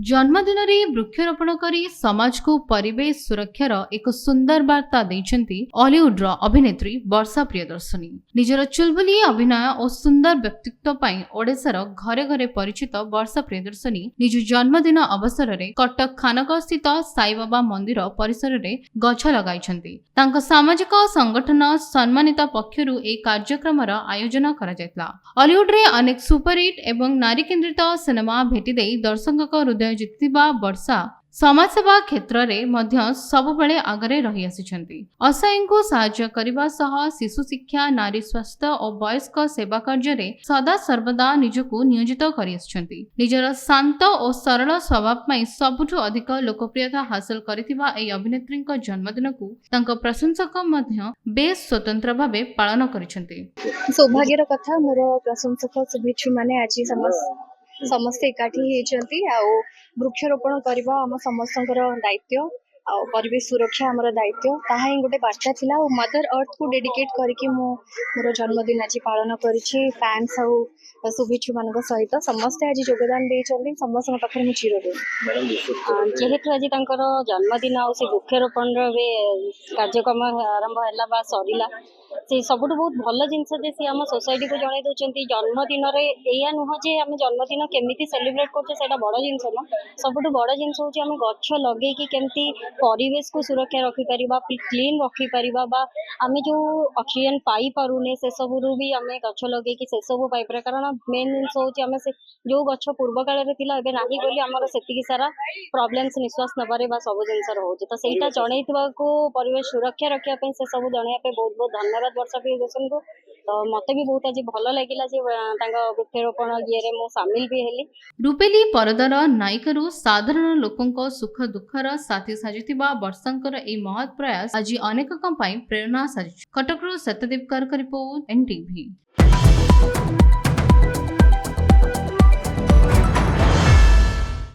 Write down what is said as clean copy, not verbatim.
जन्मदिन रे वृक्षरोपण करी समाज को परिवेश सुरक्षार एक सुंदर वार्ता देइछन्ती हॉलीवुड रो अभिनेत्री वर्षा प्रियदर्शनी। निजर चुलबुली अभिनय और सुंदर व्यक्तित्व पई ओडिशार घरे घरे परिचित वर्षा प्रियदर्शनी निज जन्मदिन अवसर रे कटक खानगा स्थित साई बाबा मंदिर परिसर रे गछ लगाइछन्ती। तांको सामाजिक संगठन सम्मानित पक्षरु ए कार्यक्रमर आयोजन करा जायतला। हॉलीवुड रे अनेक सुपरहिट एवं नारी केंद्रित सिनेमा भेटी देई दर्शकक हृदय जितिबा वर्षा समाजसेवा क्षेत्र रे मध्य सबबेले आगरे रही आसिछन्ती। असहायଙ୍କୁ साहाय्य करिबा सह शिशु शिक्षा, नारी स्वास्थ्य और वयस्क सेवा कार्य रे सदा सर्वदा निजको नियोजित करि आसिछन्ती। निजर शांत और सरल स्वभाव पई सबुठु अधिक लोकप्रियता हासिल करिथिबा एई अभिनेत्रीक जन्मदिन को तांको प्रशंसक मध्य बेस स्वतंत्र भाबे पालन करिछन्ती। सौभाग्यर कथा मोर प्रशंसक शुभेच्छु माने आज समस्ते एकाठी होती। वृक्षरोपण करवा आम समस्तଙ୍କର दायित्व आ परिवेश सुरक्षा आमर दायित्व ताहा ही गोटे वार्ता थिला। मदर अर्थ को डेडिकेट करके मोर जन्मदिन आज पालन करिछि। फैंस आ शुभेच्छु मान सहित समस्ते आज योगदान देइछन्ति। समस्त पाखे मु चिरऋणी। जेहेतु आज तांकर जन्मदिन आ से वृक्षरोपण कार्यक्रम आरंभ है बा सरिला से सबुठ बहुत भल जिनस सी आम सोसाइटी को जन दौरान जन्मदिन या नुह जे आम जन्मदिन केमी सेलिब्रेट करते बड़ जिनस न सबुठ बड़ जिनस हूँ आम गछ लगे केमती परिवेश को सुरक्षा रखिपर क्लीन रखिपर आम जो ऑक्सीजन पाई पारुने से सब भी आम गछ लगे से सब पाइपर। कारण मेन जिनस हूँ आम से जो गछ पूर्व काल में ना बोली आमर से सारा प्रोब्लेम्स निश्वास नबारे सब जिनस रोचे तो सहीटा जन को परिवेश सुरक्षा रखापी से सब जनवाई बहुत बहुत धन्यवाद वर्षा प्रियदर्शनी को। तो मत भी बहुत आज भल लगिला वृक्षरोपण ये मु सामिल भी हेली। रूपेली परदार नायिकारू साधारण लोकंक सुख दुखर साथी साजिथिबा वर्षांकर ए महत् प्रयास आज अनेकक पई प्रेरणा साजिछ। कटकरू सत्यदीप कर रिपोर्ट एनटीवी।